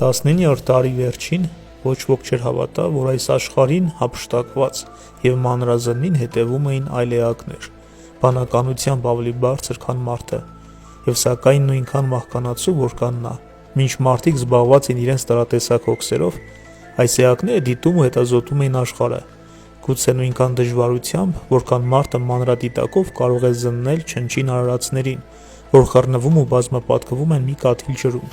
19-րդ դարի վերջին ոչ ոք չէր հավատա, որ այս աշխարհին հափշտակված և մանրազնին հետևում էին այլ էակներ, բանականությամբ ավելի բարձր, քան մարդը, և սակայն նույնքան մահկանացու, որքան նա։ Մինչ մարդիկ զբաղված էին իրենց տարատեսակ հոգսերով, այս էակները դիտում ու հետազոտում էին աշխարհը, գուցե նույնքան դժվարությամբ, որքան մարդը մանրադիտակով կարող է զննել չնչին արարածներին, որ խռնվում ու բազմապատկվում են մի կաթիլ ջրում։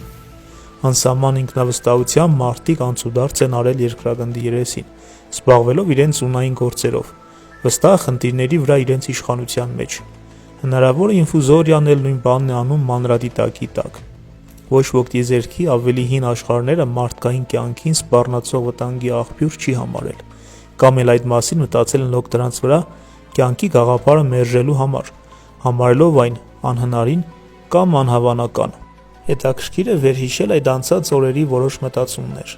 Անսահման ինքնավստահությամբ մարդիկ անցուդարձ են արել երկրագնդի երեսին, զբաղվելով իրենց ունային գործերով, վստահ խնդիրների վրա իրենց իշխանության մեջ։ Հնարավոր է ինֆուզորիան էլ նույն բանն է անում մանրադիտակի տակ։ Ոչ ոք տիեզերքի ավելի հին աշխարհները մարդկային կյանքին սպառնացող վտանգի աղբյուր չի համարել, կամ էլ այդ մասին մտածել են լոկ դրանց վրա կյանքի գաղափարը մերժելու համար, համարելով այն անհնարին կամ անհավանական։ Հետաքրքիր է վերհիշել այդ անցած օրերի որոշ մտածումներ։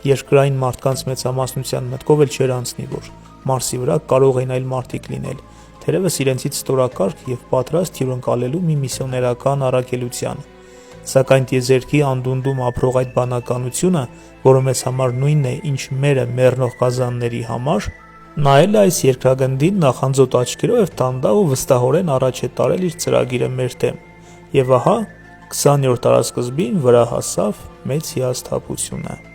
Երկրային մարդկանց մեծամասնության մտքով էլ չէր անցնի, որ Մարսի վրա կարող են այլ մարդիկ լինել, թերևս իրենցից ստորակարգ և պատրաստ հյուրընկալելու մի միսիոներական առաքելության։ Սակայն տիեզերքի անդունդում ապրող այդ բանականությունը, որը մեզ համար նույնն է, ինչ մերը մեռնող գազանների համար, նայել է այս երկրագնդին նախանձոտ աչքերով և դանդաղ ու վստահորեն առաջ է տարել իր ծրագիրը մեր դեմ։ Եվ ահա 20-րդ դարասկզբին վրա հասավ մեծ հիասթափությունը։